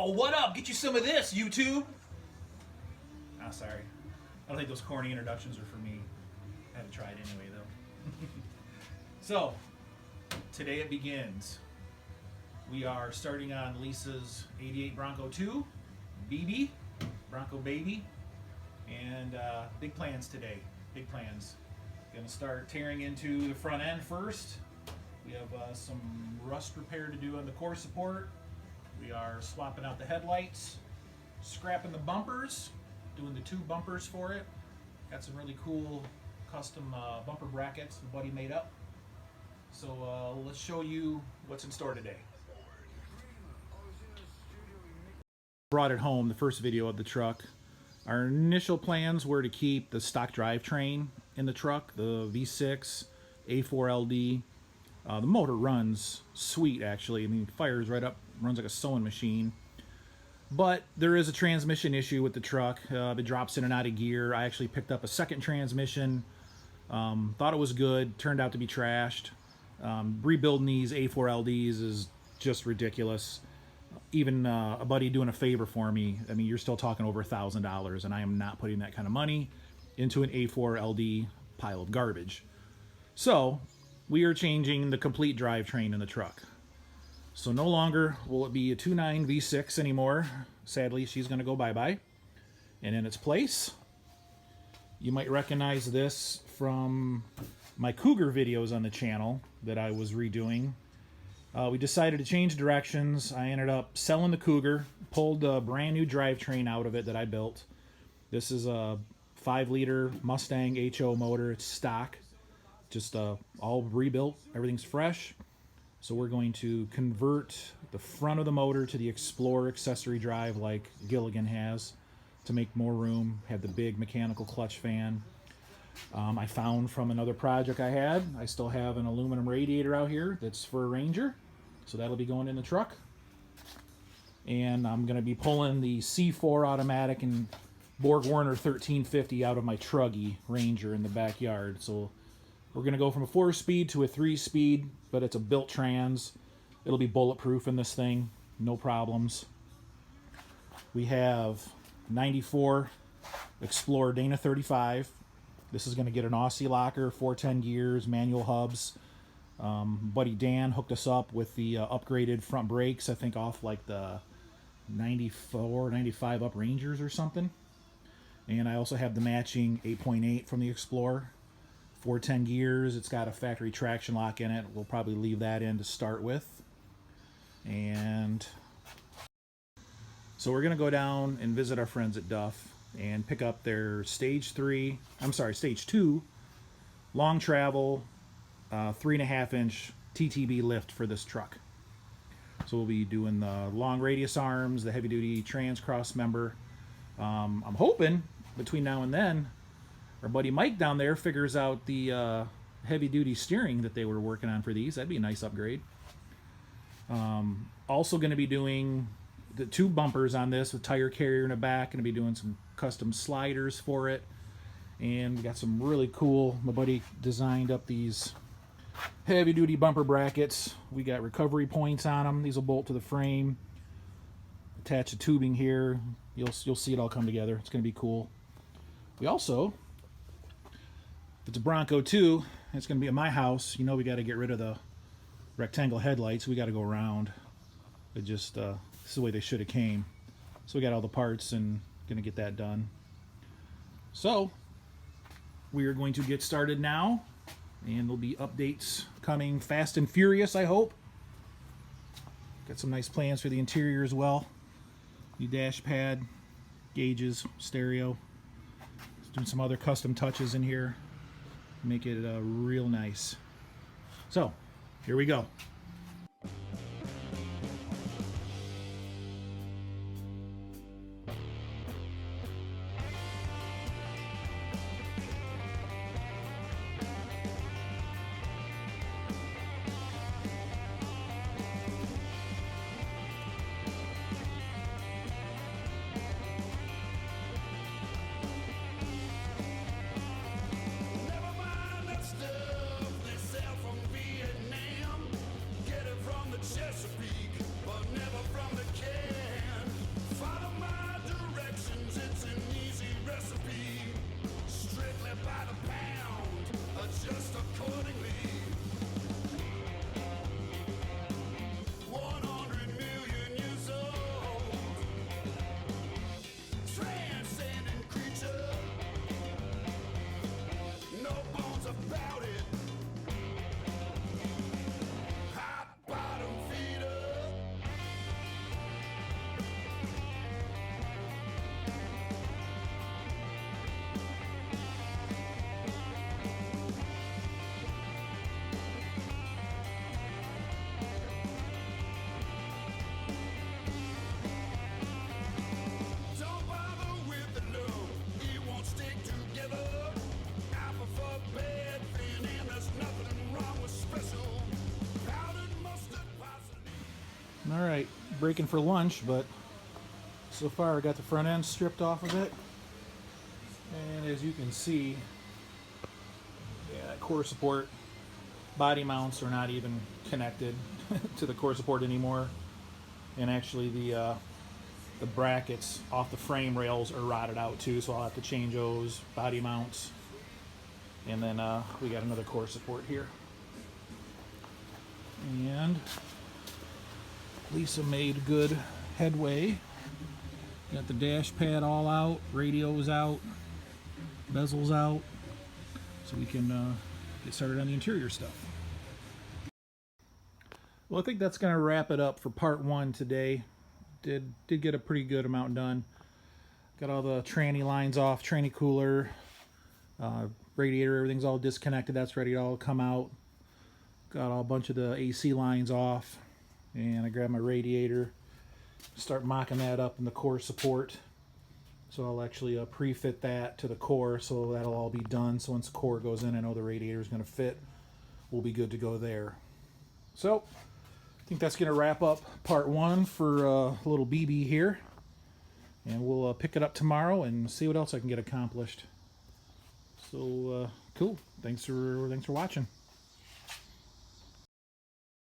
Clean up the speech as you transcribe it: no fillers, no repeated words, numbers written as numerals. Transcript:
Yo, what up? Get you some of this, YouTube. Ah, sorry. I don't think those corny introductions are for me. I had to try it anyway, though. So, today it begins. We are starting on Lisa's 88 Bronco2, BB, Bronco Baby, and big plans today. Big plans. Gonna start tearing into the front end first. We have some rust repair to do on the core support. We are swapping out the headlights, scrapping the bumpers, doing the two bumpers for it. Got some really cool custom bumper brackets the buddy made up. So let's show you what's in store today. Brought it home, the first video of the truck. Our initial plans were to keep the stock drivetrain in the truck, the V6, A4LD. The motor runs sweet, actually. I mean, fires right up, runs like a sewing machine. But there is a transmission issue with the truck. It drops in and out of gear. I actually picked up a second transmission. Thought it was good. Turned out to be trashed. Rebuilding these A4LDs is just ridiculous. Even a buddy doing a favor for me, I mean, you're still talking over $1,000, and I am not putting that kind of money into an A4LD pile of garbage. So we are changing the complete drivetrain in the truck. So no longer will it be a 2.9 V6 anymore. Sadly, she's going to go bye-bye. And in its place, you might recognize this from my Cougar videos on the channel that I was redoing. We decided to change directions. I ended up selling the Cougar, pulled a brand new drivetrain out of it that I built. This is a 5-liter Mustang HO motor. It's stock. Just all rebuilt, everything's fresh. So we're going to convert the front of the motor to the Explorer accessory drive like Gilligan has to make more room, have the big mechanical clutch fan. I found from another project I had, I still have an aluminum radiator out here that's for a Ranger. So that'll be going in the truck. And I'm going to be pulling the C4 automatic and Borg Warner 1350 out of my Truggy Ranger in the backyard. So we're going to go from a 4-speed to a 3-speed, but it's a built trans. It'll be bulletproof in this thing, no problems. We have 94 Explorer Dana 35. This is going to get an Aussie locker, 410 gears, manual hubs. Buddy Dan hooked us up with the upgraded front brakes, I think off like the 94, 95 Up Rangers or something. And I also have the matching 8.8 from the Explorer. 410 gears, it's got a factory traction lock in it. We'll probably leave that in to start with. And so we're going to go down and visit our friends at Duff and pick up their stage 2 long travel 3.5-inch TTB lift for this truck. So we'll be doing the long radius arms, the heavy duty trans cross member. I'm hoping between now and then our buddy Mike down there figures out the heavy-duty steering that they were working on for these. That'd be a nice upgrade. Also going to be doing the 2 bumpers on this with tire carrier in the back. Going to be doing some custom sliders for it. And we got some really cool, my buddy designed up these heavy-duty bumper brackets. We got recovery points on them. These will bolt to the frame. Attach the tubing here. You'll see it all come together. It's going to be cool. We also... It's a Bronco2. It's going to be at my house. You know we got to get rid of the rectangle headlights. We got to go around. It just this is the way they should have came. So we got all the parts and going to get that done. So we are going to get started now, and there'll be updates coming fast and furious, I hope. Got some nice plans for the interior as well. New dash pad, gauges, stereo. Doing some other custom touches in here. Make it real nice. So, here we go. breaking for lunch, but so far I got the front end stripped off of it. And as you can see, yeah, core support body mounts are not even connected to the core support anymore. And actually the brackets off the frame rails are rotted out too, so I'll have to change those body mounts. And then we got another core support here. And Lisa made good headway. Got the dash pad all out, radio's out, bezels out, so we can get started on the interior stuff. Well, I think that's going to wrap it up for part one today. Did get a pretty good amount done. Got all the tranny lines off, tranny cooler, radiator, everything's all disconnected. That's ready to all come out. Got a bunch of the AC lines off, and I grabbed my radiator, start mocking that up in the core support. So I'll actually pre-fit that to the core, so that'll all be done. So once the core goes in, I know the radiator is going to fit. We'll be good to go there. So I think that's going to wrap up part one for a little BB here, and we'll pick it up tomorrow and see what else I can get accomplished. So cool. Thanks for watching.